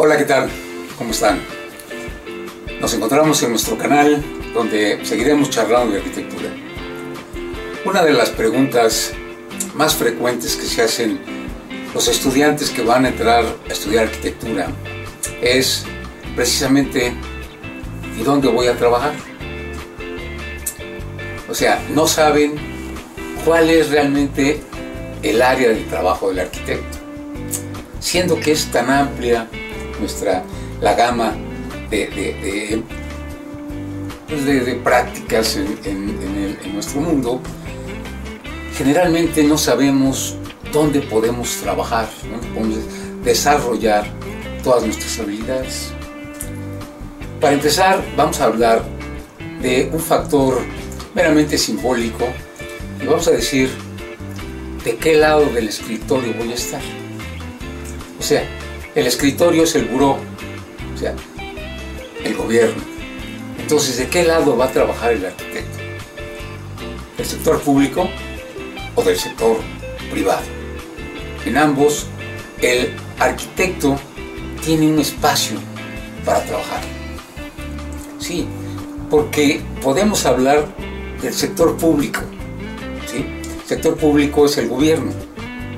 Hola, ¿qué tal? ¿Cómo están? Nos encontramos en nuestro canal donde seguiremos charlando de arquitectura. Una de las preguntas más frecuentes que se hacen los estudiantes que van a entrar a estudiar arquitectura es precisamente ¿y dónde voy a trabajar? O sea, no saben cuál es realmente el área del trabajo del arquitecto, siendo que es tan amplia la gama de prácticas en nuestro mundo. Generalmente no sabemos dónde podemos trabajar, dónde podemos desarrollar todas nuestras habilidades. Para empezar, vamos a hablar de un factor meramente simbólico y vamos a decir de qué lado del escritorio voy a estar. O sea, el escritorio es el buró, o sea, el gobierno. Entonces, ¿de qué lado va a trabajar el arquitecto? ¿Del sector público o del sector privado? En ambos, el arquitecto tiene un espacio para trabajar. Sí, porque podemos hablar del sector público. ¿Sí? El sector público es el gobierno,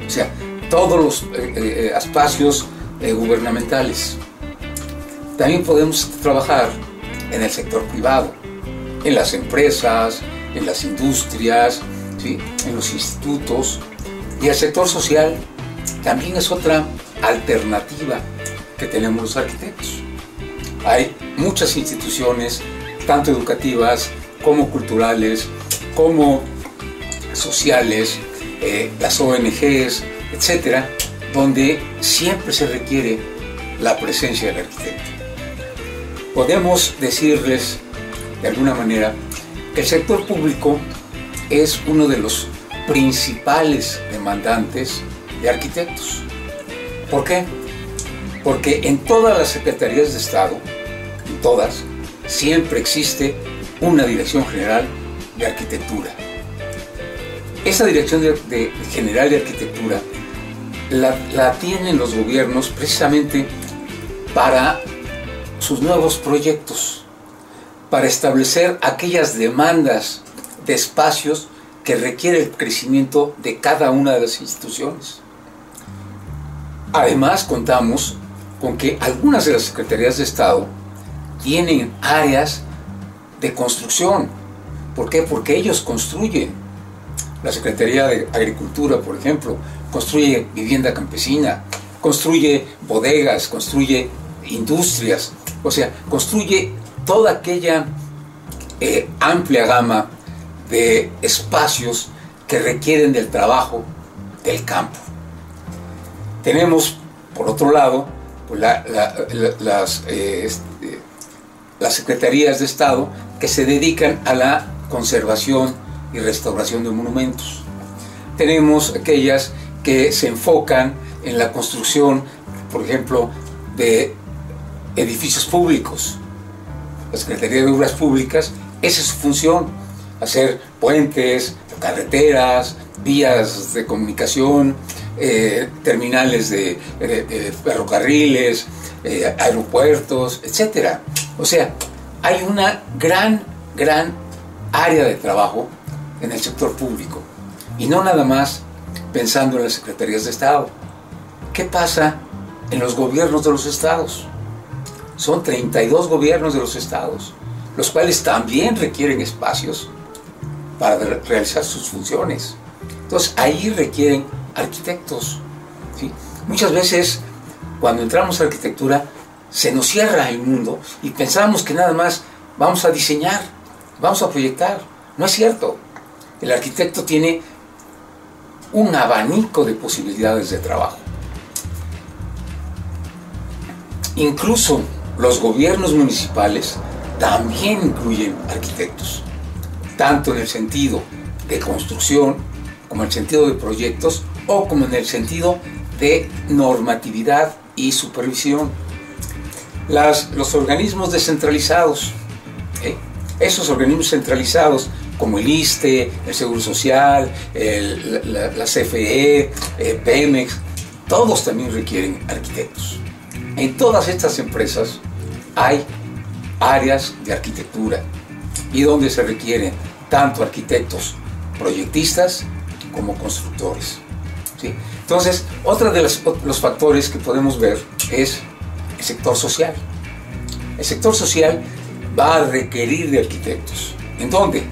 o sea, todos los espacios gubernamentales. También podemos trabajar en el sector privado, en las empresas, en las industrias, ¿sí? En los institutos. Y el sector social también es otra alternativa que tenemos los arquitectos. Hay muchas instituciones, tanto educativas como culturales, como sociales, las ONGs, etcétera, donde siempre se requiere la presencia del arquitecto. Podemos decirles de alguna manera que el sector público es uno de los principales demandantes de arquitectos. ¿Por qué? Porque en todas las secretarías de Estado, en todas, siempre existe una dirección general de arquitectura. Esa dirección general de arquitectura la tienen los gobiernos precisamente para sus nuevos proyectos, para establecer aquellas demandas de espacios que requiere el crecimiento de cada una de las instituciones. Además, contamos con que algunas de las secretarías de Estado tienen áreas de construcción. ¿Por qué? Porque ellos construyen. La Secretaría de Agricultura, por ejemplo, construye vivienda campesina, construye bodegas, construye industrias, o sea, construye toda aquella amplia gama de espacios que requieren del trabajo del campo. Tenemos, por otro lado, pues las secretarías de Estado que se dedican a la conservación y restauración de monumentos. Tenemos aquellas que se enfocan en la construcción, por ejemplo, de edificios públicos. La Secretaría de Obras Públicas, esa es su función: hacer puentes, carreteras, vías de comunicación, terminales de ferrocarriles, aeropuertos, etc. O sea, hay una gran área de trabajo en el sector público, y no nada más pensando en las secretarías de Estado. ¿Qué pasa en los gobiernos de los estados? Son 32 gobiernos de los estados, los cuales también requieren espacios para realizar sus funciones. Entonces ahí requieren arquitectos, ¿sí? Muchas veces cuando entramos a arquitectura se nos cierra el mundo y pensamos que nada más vamos a diseñar, vamos a proyectar. No es cierto. El arquitecto tiene un abanico de posibilidades de trabajo. Incluso los gobiernos municipales también incluyen arquitectos, tanto en el sentido de construcción, como en el sentido de proyectos, o como en el sentido de normatividad y supervisión. Los organismos descentralizados, esos organismos centralizados como el ISSSTE, el Seguro Social, la CFE, Pemex, todos también requieren arquitectos. en todas estas empresas hay áreas de arquitectura y donde se requieren tanto arquitectos proyectistas como constructores, ¿sí? Entonces, otro de los factores que podemos ver es el sector social. El sector social va a requerir de arquitectos. ¿En dónde?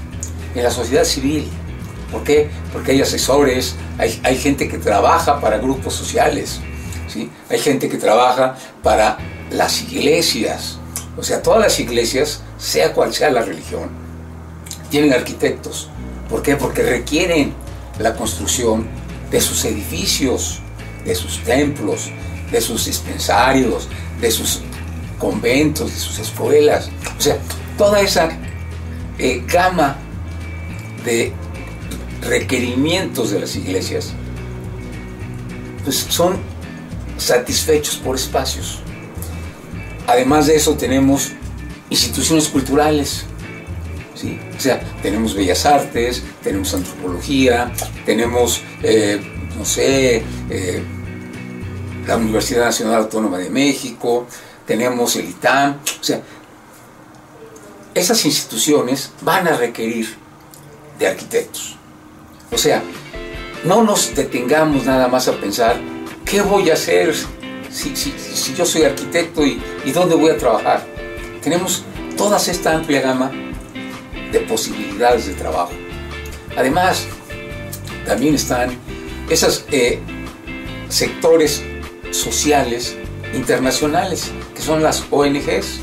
En la sociedad civil. ¿Por qué? Porque hay asesores, hay gente que trabaja para grupos sociales, ¿sí? Hay gente que trabaja para las iglesias. O sea, todas las iglesias, sea cual sea la religión, tienen arquitectos. ¿Por qué? Porque requieren la construcción de sus edificios, de sus templos, de sus dispensarios, de sus conventos, de sus escuelas. O sea, toda esa gama de requerimientos de las iglesias, pues son satisfechos por espacios. Además de eso, tenemos instituciones culturales, ¿sí? O sea, tenemos bellas artes, tenemos antropología, tenemos, la Universidad Nacional Autónoma de México, tenemos el ITAM. O sea, esas instituciones van a requerir de arquitectos. O sea, no nos detengamos nada más a pensar ¿qué voy a hacer si yo soy arquitecto y dónde voy a trabajar? Tenemos toda esta amplia gama de posibilidades de trabajo. Además, también están esos sectores sociales internacionales, que son las ONGs.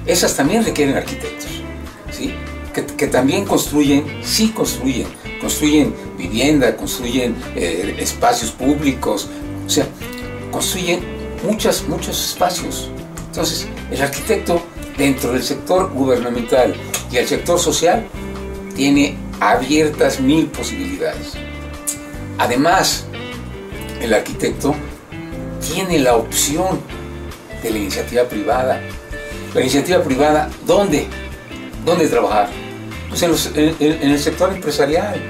Esas también requieren arquitectos, ¿sí? Que también construyen vivienda, construyen espacios públicos, o sea, construyen muchos espacios. Entonces, el arquitecto, dentro del sector gubernamental y el sector social, tiene abiertas 1000 posibilidades. Además, el arquitecto tiene la opción de la iniciativa privada. La iniciativa privada, ¿dónde trabajar? Pues en el sector empresarial.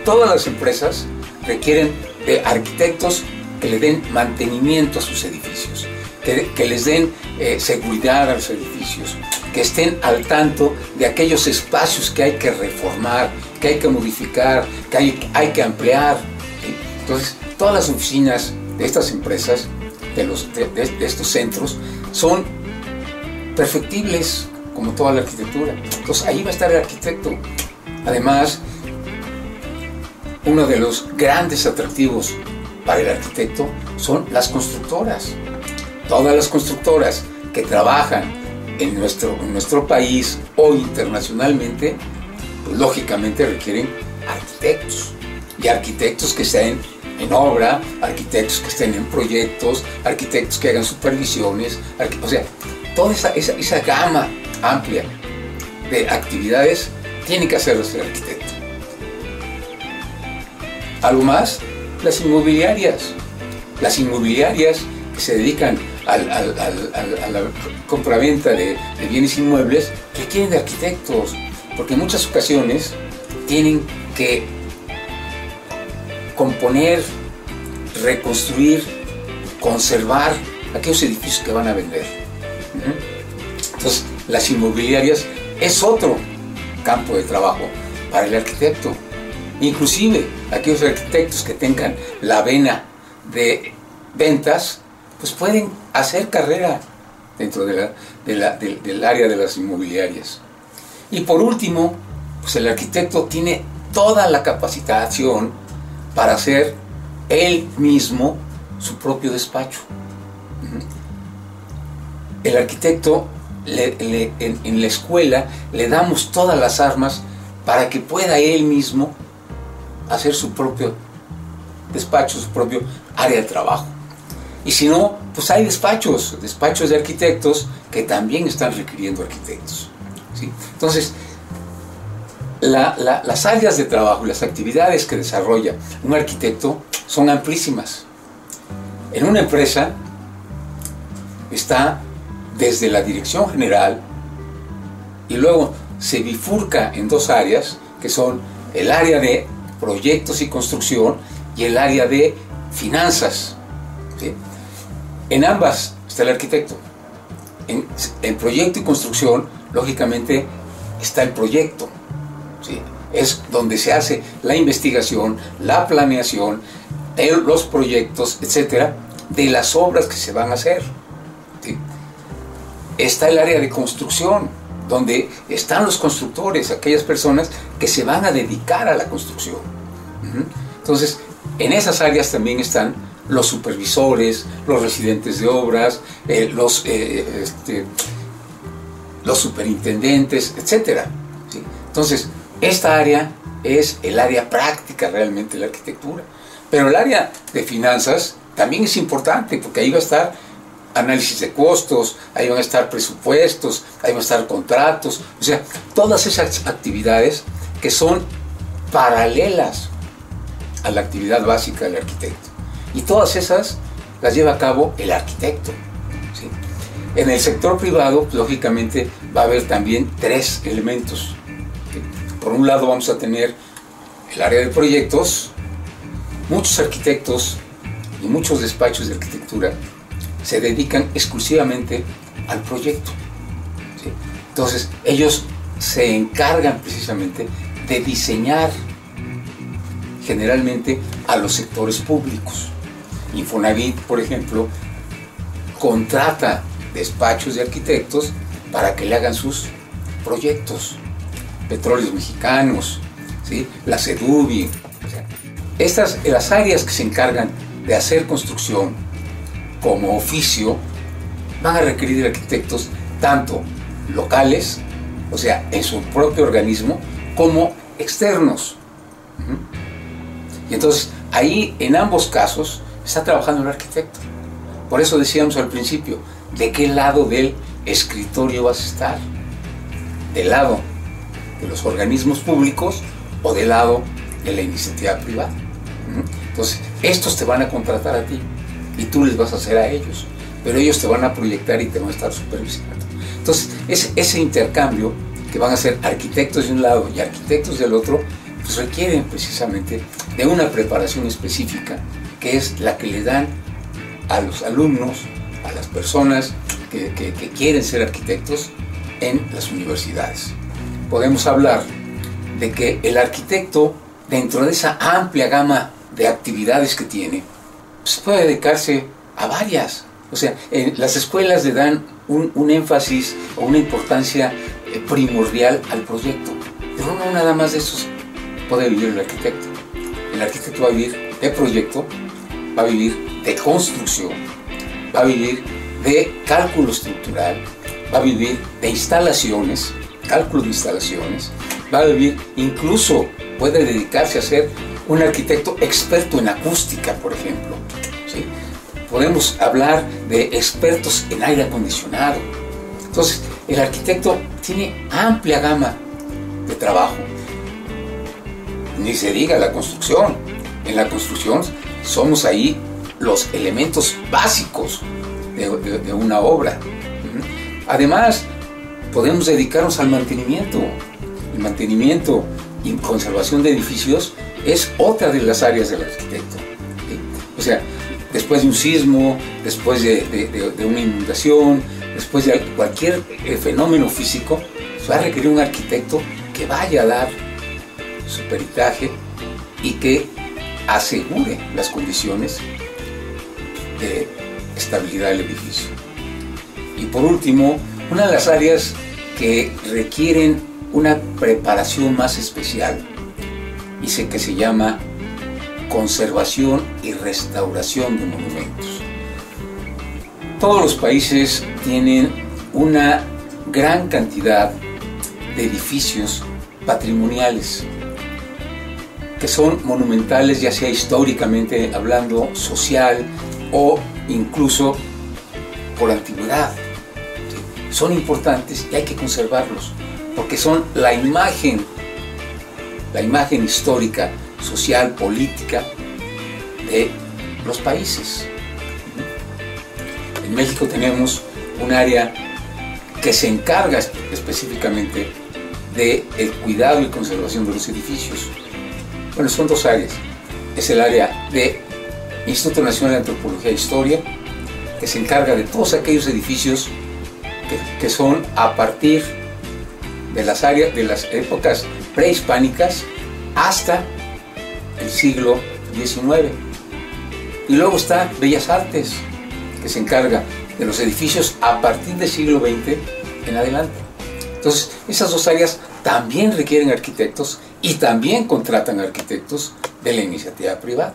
Todas las empresas requieren de arquitectos que le den mantenimiento a sus edificios, que les den seguridad a los edificios, que estén al tanto de aquellos espacios que hay que reformar, que hay que modificar, que hay que ampliar, ¿sí? Entonces, todas las oficinas de estas empresas, de estos centros, son perfectibles como toda la arquitectura. Entonces, ahí va a estar el arquitecto. Además, uno de los grandes atractivos para el arquitecto son las constructoras. Todas las constructoras que trabajan en nuestro país o internacionalmente, pues, lógicamente requieren arquitectos. Y arquitectos que estén en obra, arquitectos que estén en proyectos, arquitectos que hagan supervisiones, o sea, toda esa gama amplia de actividades tiene que hacerlo el arquitecto. Algo más, las inmobiliarias. Las inmobiliarias que se dedican a la compraventa de bienes inmuebles requieren de arquitectos, porque en muchas ocasiones tienen que componer, reconstruir, conservar aquellos edificios que van a vender. Entonces, las inmobiliarias es otro campo de trabajo para el arquitecto. Inclusive, aquellos arquitectos que tengan la vena de ventas, pues pueden hacer carrera dentro del área de las inmobiliarias. Y por último, pues el arquitecto tiene toda la capacitación para hacer él mismo su propio despacho. El arquitecto, en la escuela, le damos todas las armas para que pueda él mismo hacer su propio despacho, su propio área de trabajo. Y si no, pues hay despachos de arquitectos que también están requiriendo arquitectos, ¿sí? Entonces, las áreas de trabajo, las actividades que desarrolla un arquitecto son amplísimas. En una empresa está desde la dirección general y luego se bifurca en dos áreas, que son el área de proyectos y construcción y el área de finanzas, ¿sí? En ambas está el arquitecto. En proyecto y construcción, lógicamente, está el proyecto, ¿sí? Es donde se hace la investigación, la planeación, los proyectos, etcétera, de las obras que se van a hacer, ¿sí? Está el área de construcción, donde están los constructores, aquellas personas que se van a dedicar a la construcción. Entonces, en esas áreas también están los supervisores, los residentes de obras, los superintendentes, etcétera, ¿sí? Entonces, esta área es el área práctica realmente de la arquitectura. Pero el área de finanzas también es importante, porque ahí va a estar análisis de costos, ahí van a estar presupuestos, ahí van a estar contratos, o sea, todas esas actividades que son paralelas a la actividad básica del arquitecto. Y todas esas las lleva a cabo el arquitecto, ¿sí? En el sector privado, lógicamente, va a haber también tres elementos, ¿sí? Por un lado vamos a tener el área de proyectos. Muchos arquitectos y muchos despachos de arquitectura se dedican exclusivamente al proyecto, ¿sí? Entonces, ellos se encargan precisamente de diseñar generalmente a los sectores públicos. Infonavit, por ejemplo, contrata despachos de arquitectos para que le hagan sus proyectos. Petróleos Mexicanos, ¿sí? La Seduvi, o sea, las áreas que se encargan de hacer construcción como oficio van a requerir de arquitectos tanto locales, o sea, en su propio organismo, como externos. Y entonces, ahí, en ambos casos, está trabajando el arquitecto. Por eso decíamos al principio, ¿de qué lado del escritorio vas a estar? ¿Del lado de los organismos públicos o del lado de la iniciativa privada? Entonces, estos te van a contratar a ti y tú les vas a hacer a ellos, pero ellos te van a proyectar y te van a estar supervisando. Entonces, ese intercambio que van a ser arquitectos de un lado y arquitectos del otro, pues requieren precisamente de una preparación específica, que es la que le dan a los alumnos, a las personas que quieren ser arquitectos en las universidades. Podemos hablar de que el arquitecto, dentro de esa amplia gama de actividades que tiene, pues puede dedicarse a varias. O sea, en las escuelas le dan un énfasis o una importancia primordial al proyecto, pero no nada más de eso puede vivir el arquitecto. El arquitecto va a vivir de proyecto, va a vivir de construcción, va a vivir de cálculo estructural, va a vivir de instalaciones, cálculo de instalaciones, va a vivir, incluso puede dedicarse a ser un arquitecto experto en acústica, por ejemplo, ¿sí? Podemos hablar de expertos en aire acondicionado. Entonces, el arquitecto tiene amplia gama de trabajo. Ni se diga la construcción. En la construcción somos ahí los elementos básicos de una obra. Además, podemos dedicarnos al mantenimiento. El mantenimiento y conservación de edificios es otra de las áreas del arquitecto, ¿sí? O sea, después de un sismo, después de una inundación, después de cualquier fenómeno físico, se va a requerir un arquitecto que vaya a dar su peritaje y que asegure las condiciones de estabilidad del edificio. Y por último, una de las áreas que requieren una preparación más especial y que se llama conservación y restauración de monumentos. Todos los países tienen una gran cantidad de edificios patrimoniales que son monumentales, ya sea históricamente hablando, social o incluso por antigüedad. ¿Sí? Son importantes y hay que conservarlos porque son la imagen histórica, social, política de los países. En México tenemos un área que se encarga específicamente del cuidado y conservación de los edificios. Bueno, son dos áreas. Es el área de Instituto Nacional de Antropología e Historia que se encarga de todos aquellos edificios que son a partir de las épocas prehispánicas hasta el siglo XIX. Y luego está Bellas Artes, que se encarga de los edificios a partir del siglo XX en adelante. Entonces, esas dos áreas también requieren arquitectos y también contratan arquitectos de la iniciativa privada.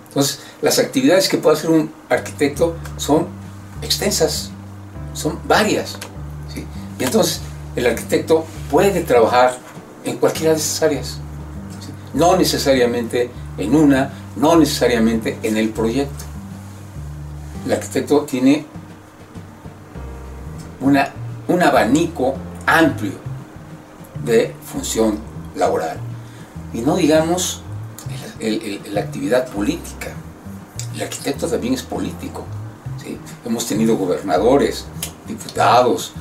Entonces, las actividades que puede hacer un arquitecto son extensas, son varias, ¿sí? Y entonces, el arquitecto puede trabajar en cualquiera de esas áreas, ¿sí? No necesariamente en una, no necesariamente en el proyecto. El arquitecto tiene un abanico amplio de función laboral. Y no digamos la actividad política. El arquitecto también es político, ¿sí? Hemos tenido gobernadores, diputados,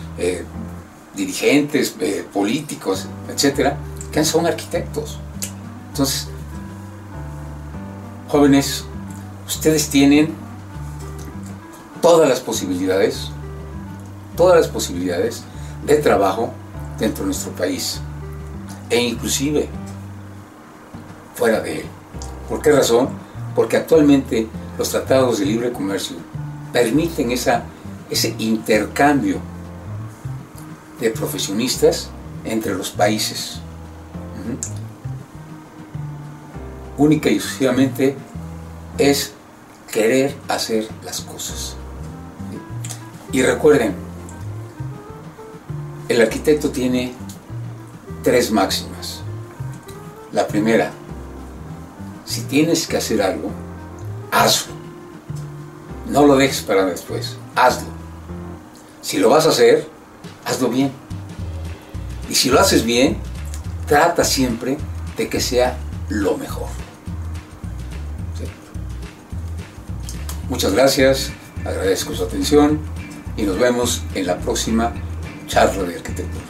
dirigentes políticos, etcétera, que son arquitectos. Entonces, jóvenes, ustedes tienen todas las posibilidades de trabajo dentro de nuestro país e inclusive fuera de él. ¿Por qué razón? Porque actualmente los tratados de libre comercio permiten ese intercambio de profesionistas entre los países. Única y exclusivamente es querer hacer las cosas. Y recuerden, el arquitecto tiene 3 máximas. La primera: si tienes que hacer algo, hazlo. No lo dejes para después, hazlo. Si lo vas a hacer, hazlo bien. Y si lo haces bien, trata siempre de que sea lo mejor. ¿Sí? Muchas gracias, agradezco su atención y nos vemos en la próxima charla de arquitectura.